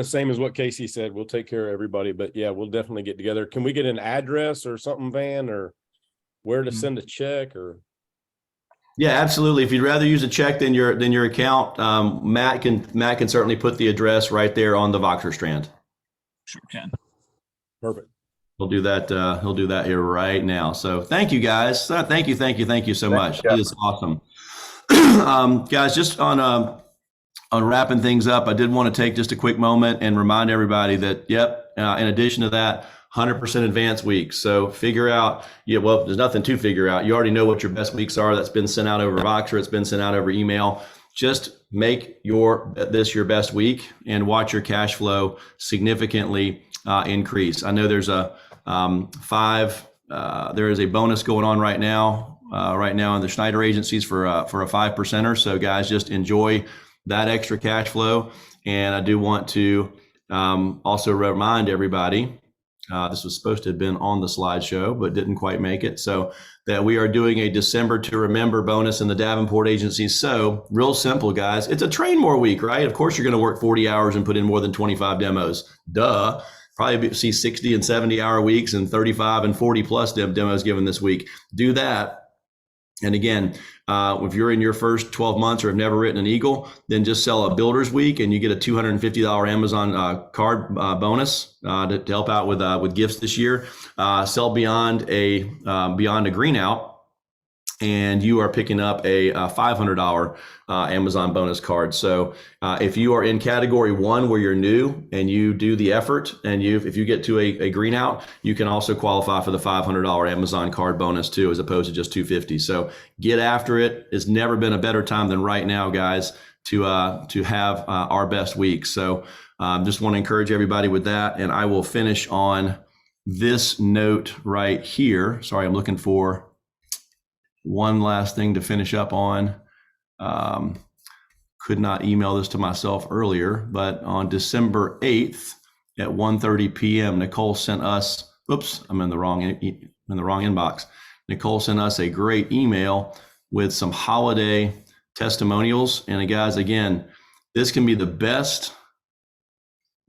Same as what Casey said. We'll take care of everybody, but yeah, we'll definitely get together. Can we get an address or something, Van, or where to send a check? Or Yeah, absolutely. If you'd rather use a check than your account, Matt can certainly put the address right there on the Voxer strand. Sure can. perfect. He'll do that. He'll do that here right now. So thank you, guys. Thank you so much. It is awesome. Guys, just on wrapping things up, I did want to take just a quick moment and remind everybody that, in addition to that, 100% advance weeks. So figure out, well, there's nothing to figure out. You already know what your best weeks are. That's been sent out over Voxer. It's been sent out over email. Just make this your best week and watch your cash flow significantly increase. I know there's there is a bonus going on right now in the Schneider agencies for a 5%er. So guys, just enjoy that extra cash flow. And I do want to also remind everybody, this was supposed to have been on the slideshow, but didn't quite make it. So that we are doing a December to Remember bonus in the Davenport agencies. So real simple, guys. It's a train more week, right? Of course, you're going to work 40 hours and put in more than 25 demos. Duh. Probably see 60 and 70 hour weeks and 35 and 40 plus demos given this week. Do that. And again, if you're in your first 12 months or have never written an Eagle, then just sell a builder's week and you get a $250 Amazon card bonus to help out with gifts this year. Sell beyond a green out, and you are picking up a $500 Amazon bonus card. So if you are in category 1 where you're new and you do the effort, and if you get to a green out, you can also qualify for the $500 Amazon card bonus too, as opposed to just $250. So get after it. It's never been a better time than right now, guys, to have our best week. So just want to encourage everybody with that. And I will finish on this note right here. Sorry, I'm looking for one last thing to finish up on. Could not email this to myself earlier, but on December 8th at 1:30 p.m., Nicole sent us, oops, I'm in the wrong inbox. Nicole sent us a great email with some holiday testimonials. And guys, again, this can be the best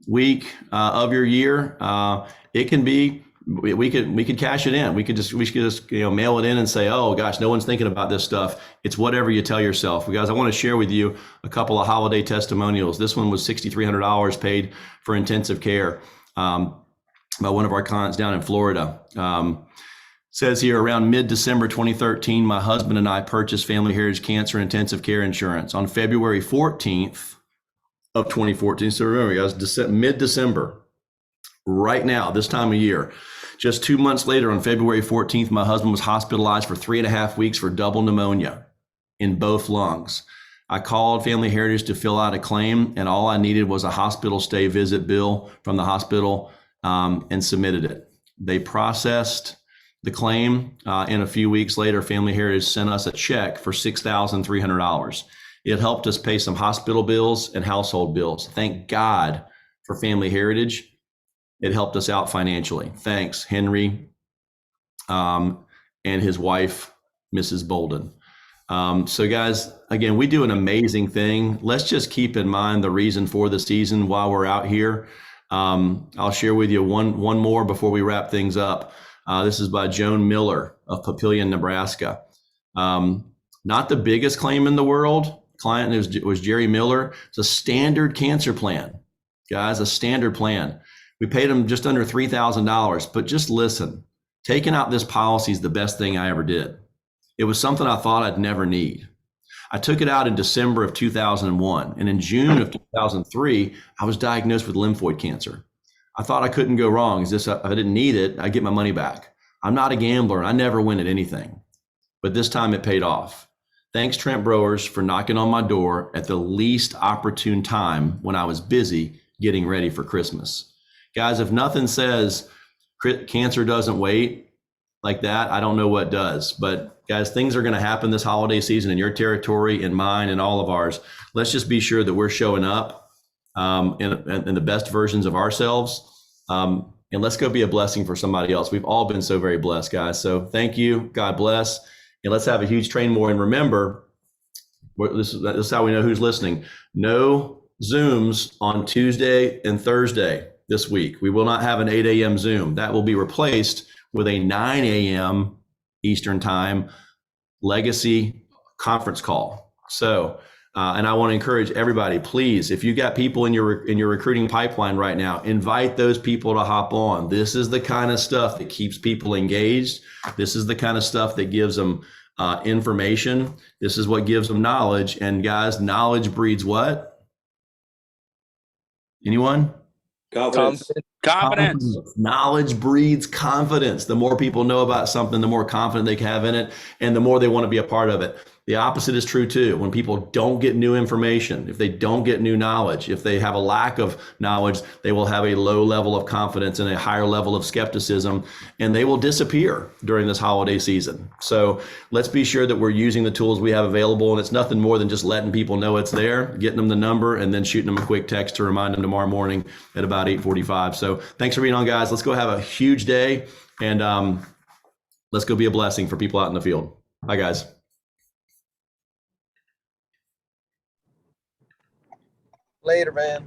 week of your year. It can be, we could cash it in. We could just mail it in and say, oh gosh, no one's thinking about this stuff. It's whatever you tell yourself. Guys, I want to share with you a couple of holiday testimonials. This one was $6,300 paid for intensive care by one of our clients down in Florida. Says here, around mid-December 2013, my husband and I purchased Family Heritage Cancer Intensive Care Insurance. On February 14th of 2014, so remember guys, mid-December, right now, this time of year. Just 2 months later, on February 14th, my husband was hospitalized for 3.5 weeks for double pneumonia in both lungs. I called Family Heritage to fill out a claim, and all I needed was a hospital stay visit bill from the hospital and submitted it. They processed the claim, and a few weeks later, Family Heritage sent us a check for $6,300. It helped us pay some hospital bills and household bills. Thank God for Family Heritage. It helped us out financially. Thanks, Henry and his wife, Mrs. Bolden. So guys, again, we do an amazing thing. Let's just keep in mind the reason for the season while we're out here. I'll share with you one more before we wrap things up. This is by Joan Miller of Papillion, Nebraska. Not the biggest claim in the world. Client was Jerry Miller. It's a standard cancer plan, guys, a standard plan. We paid him just under $3,000, but just listen, taking out this policy is the best thing I ever did. It was something I thought I'd never need. I took it out in December of 2001, and in June of 2003, I was diagnosed with lymphoid cancer. I thought I couldn't go wrong. If I didn't need it, I'd get my money back. I'm not a gambler. I never win at anything, but this time it paid off. Thanks, Trent Browers, for knocking on my door at the least opportune time when I was busy getting ready for Christmas. Guys, if nothing says cancer doesn't wait like that, I don't know what does. But guys, things are going to happen this holiday season in your territory, in mine, and all of ours. Let's just be sure that we're showing up in the best versions of ourselves. And let's go be a blessing for somebody else. We've all been so very blessed, guys. So thank you. God bless. And let's have a huge train more. And remember, this is how we know who's listening. No Zooms on Tuesday and Thursday this week. We will not have an 8 a.m. Zoom. That will be replaced with a 9 a.m. Eastern time legacy conference call. So, and I want to encourage everybody, please, if you got people in your recruiting pipeline right now, invite those people to hop on. This is the kind of stuff that keeps people engaged. This is the kind of stuff that gives them information. This is what gives them knowledge. And guys, knowledge breeds what? Anyone? Confidence. Confidence. Knowledge breeds confidence. The more people know about something, the more confident they can have in it, and the more they want to be a part of it. The opposite is true too. When people don't get new information, if they don't get new knowledge, if they have a lack of knowledge, they will have a low level of confidence and a higher level of skepticism, and they will disappear during this holiday season. So let's be sure that we're using the tools we have available, and it's nothing more than just letting people know it's there, getting them the number, and then shooting them a quick text to remind them tomorrow morning at about 8:45. So thanks for being on, guys. Let's go have a huge day, and let's go be a blessing for people out in the field. Bye, guys. Later, man.